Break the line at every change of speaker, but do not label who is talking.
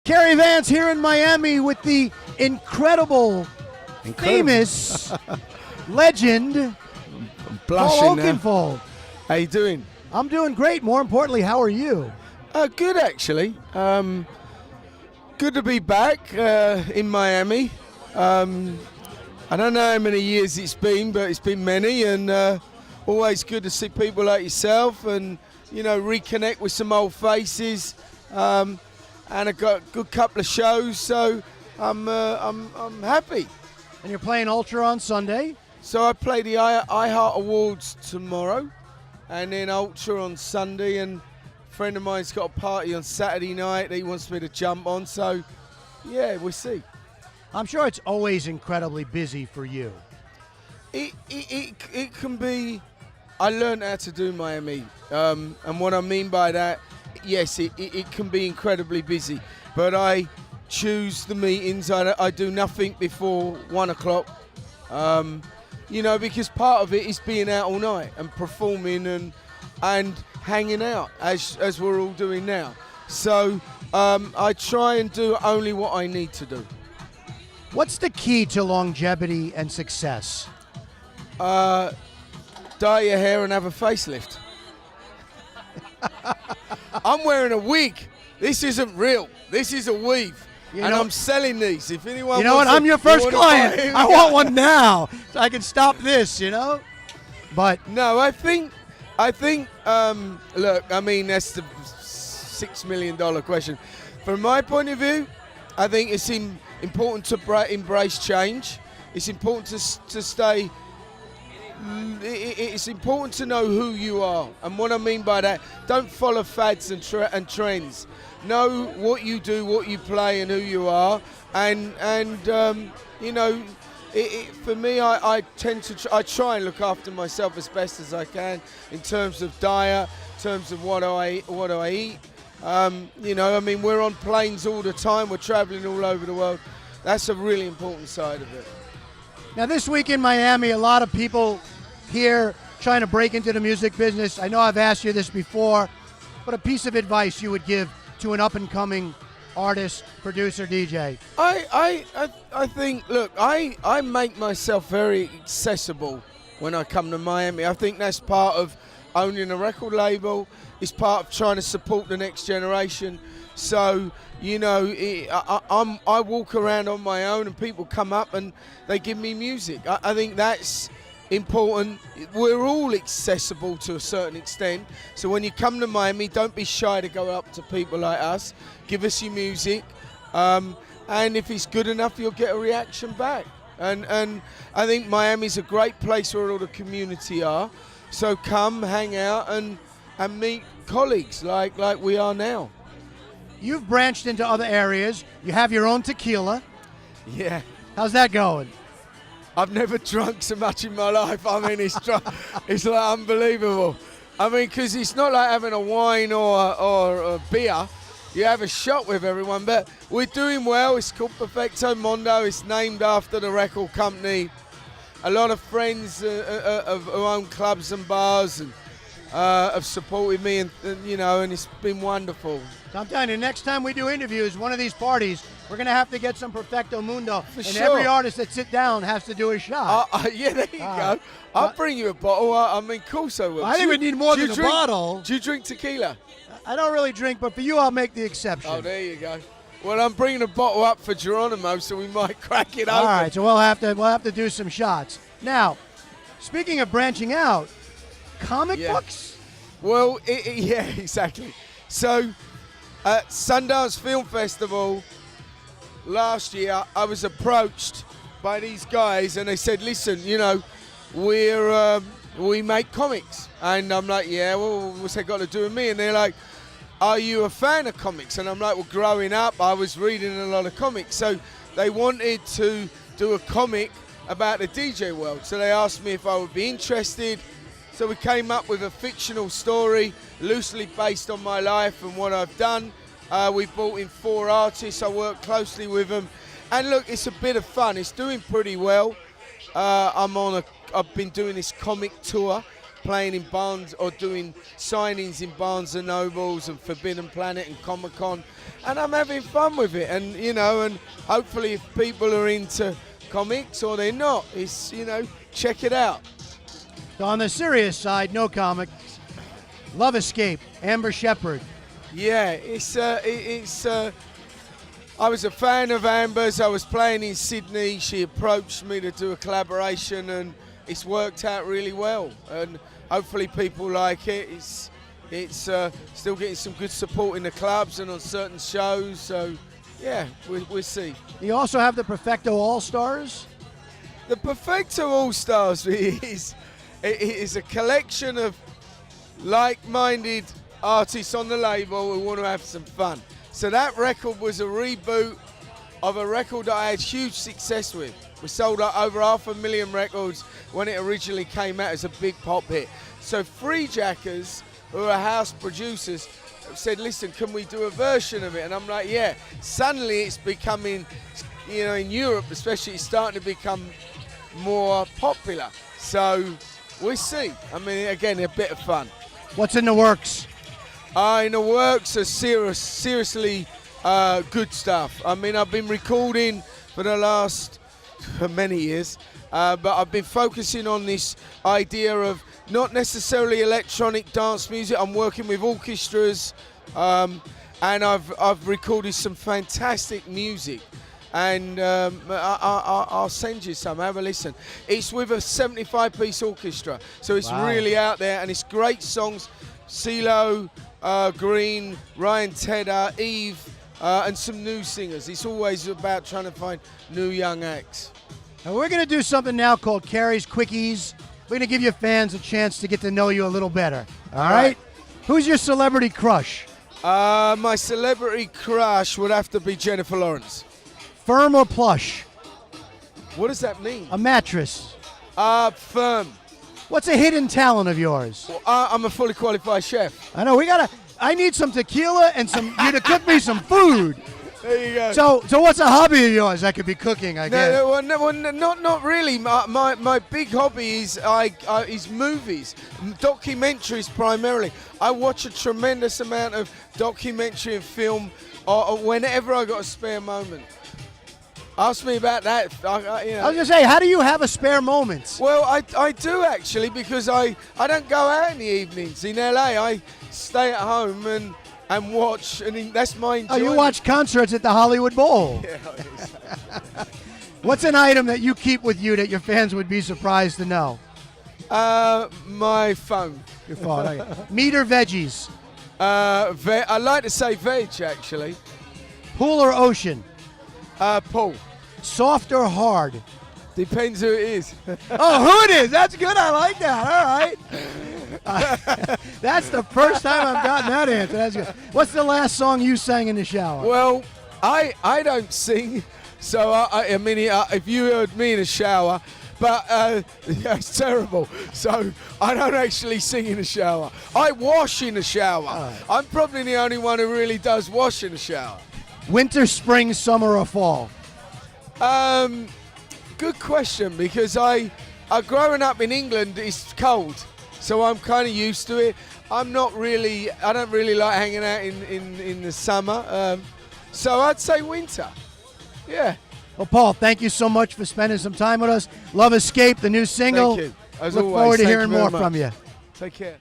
Kerry Vance here in Miami with the incredible. Famous legend,
I'm
Paul
blushing now.
Oakenfold.
How you doing?
I'm doing great. More importantly, how are you?
Good, actually. Good to be back in Miami. I don't know how many years it's been, but it's been many, and always good to see people like yourself and, reconnect with some old faces. And I got a good couple of shows, so I'm happy.
And you're playing Ultra on Sunday.
So I play the iHeart Awards tomorrow, and then Ultra on Sunday, and a friend of mine's got a party on Saturday night that he wants me to jump on, so yeah, we'll see.
I'm sure it's always incredibly busy for you.
It can be. I learned how to do Miami, and what I mean by that, yes, it can be incredibly busy, but I choose the meetings. I do nothing before 1 o'clock, because part of it is being out all night and performing and hanging out as we're all doing now. So I try and do only what I need to do.
What's the key to longevity and success?
Dye your hair and have a facelift. I'm wearing a wig. This isn't real. This is a weave. I'm selling these. If anyone
you know what? I'm your first client. I want one now so I can stop this, But
no, I think look, I mean, that's the $6 million question. From my point of view, I think it's important to embrace change. It's important to stay. It's important to know who you are, and what I mean by that, don't follow fads and trends. Know what you do, what you play, and who you are. And for me, I tend to I try and look after myself as best as I can in terms of diet, in terms of what I eat. We're on planes all the time. We're traveling all over the world. That's a really important side of it.
Now, this week in Miami, a lot of people here trying to break into the music business. I know I've asked you this before, but a piece of advice you would give to an up-and-coming artist, producer, DJ.
I think, look, I make myself very accessible when I come to Miami. I think that's part of owning a record label. It's part of trying to support the next generation. So, I walk around on my own and people come up and they give me music. I think that's important. We're all accessible to a certain extent. So when you come to Miami, don't be shy to go up to people like us. Give us your music. And if it's good enough, you'll get a reaction back. And I think Miami's a great place where all the community are. So come, hang out, and meet colleagues like we are now.
You've branched into other areas. You have your own tequila.
Yeah.
How's that going?
I've never drunk so much in my life. I mean, it's like unbelievable. I mean, because it's not like having a wine or a beer. You have a shot with everyone, but we're doing well. It's called Perfecto Mondo. It's named after the record company. A lot of friends who own clubs and bars and have supported me, and it's been wonderful.
So I'm telling you, next time we do interviews, one of these parties, we're going to have to get some Perfecto Mundo. And
sure.
Every artist that sits down has to do a shot.
Yeah, there you go. I'll bring you a bottle. Of course I will.
I think we need more than a bottle.
Do you drink tequila?
I don't really drink, but for you, I'll make the exception.
Oh, there you go. Well, I'm bringing a bottle up for Geronimo, so we might crack it open.
All right, so we'll have to do some shots. Now, speaking of branching out, comic books?
Well, yeah, exactly. So, at Sundance Film Festival last year, I was approached by these guys, and they said, "Listen, we make comics," and I'm like, "Yeah, well, what's that got to do with me?" And they're like, "Are you a fan of comics?" And I'm like, "Well, growing up, I was reading a lot of comics." So they wanted to do a comic about the DJ world. So they asked me if I would be interested. So we came up with a fictional story, loosely based on my life and what I've done. We brought in 4 artists. I worked closely with them. And look, it's a bit of fun. It's doing pretty well. I've been doing this comic tour playing in Barnes or doing signings in Barnes and Nobles and Forbidden Planet and Comic Con, and I'm having fun with it. And and hopefully, if people are into comics or they're not, it's check it out.
So on the serious side, no comics. Love Escape, Amber Shepherd.
Yeah, I was a fan of Amber's. I was playing in Sydney. She approached me to do a collaboration, and it's worked out really well. And hopefully people like it. It's still getting some good support in the clubs and on certain shows. So, yeah, we'll see.
You also have the Perfecto All-Stars.
The Perfecto All-Stars is a collection of like-minded artists on the label who want to have some fun. So that record was a reboot of a record that I had huge success with. We sold over 500,000 records when it originally came out as a big pop hit. So Free Jackers, who are house producers, said, listen, can we do a version of it? And I'm like, yeah. Suddenly it's becoming, in Europe especially, it's starting to become more popular. So we'll see. I mean, again, a bit of fun.
What's in the works?
In the works are seriously good stuff. I mean, I've been recording for the last many years, but I've been focusing on this idea of not necessarily electronic dance music. I'm working with orchestras, and I've recorded some fantastic music. And I'll send you some, have a listen. It's with a 75-piece orchestra, so it's really out there, and it's great songs. CeeLo, Green, Ryan Tedder, Eve, and some new singers. It's always about trying to find new young acts.
Now we're going to do something now called Carrie's Quickies. We're going to give your fans a chance to get to know you a little better. All right? Who's your celebrity crush?
My celebrity crush would have to be Jennifer Lawrence.
Firm or plush?
What does that mean?
A mattress.
Firm.
What's a hidden talent of yours?
Well, I'm a fully qualified chef.
I know, I need some tequila and you to cook me some food.
There you go.
So what's a hobby of yours? That could be cooking, I guess.
Not really. My big hobby is movies, documentaries primarily. I watch a tremendous amount of documentary and film whenever I got a spare moment. Ask me about that.
I was going to say, how do you have a spare moment?
Well, I do actually, because I don't go out in the evenings. In LA, I stay at home and watch, and that's my enjoyment.
Oh, you watch concerts at the Hollywood Bowl.
Yeah.
What's an item that you keep with you that your fans would be surprised to know?
My phone.
Your phone. Okay. Meat or veggies?
I like to say veg, actually.
Pool or ocean?
Pool.
Soft or hard?
Depends who it is.
Oh, who it is? That's good. I like that. All right. That's the first time I've gotten that answer. That's good. What's the last song you sang in the shower?
Well, I don't sing, so I mean, if you heard me in the shower, but it's terrible. So I don't actually sing in the shower. I wash in the shower. Right. I'm probably the only one who really does wash in the shower.
Winter, spring, summer, or fall?
Good question, because growing up in England, it's cold, so I'm kind of used to it. I don't really like hanging out in the summer, so I'd say winter. Yeah.
Well, Paul, thank you so much for spending some time with us. Love Escape, the new single.
Thank you. As
Look
always,
forward to
thank
hearing
you very
more
much.
from you.
Take care.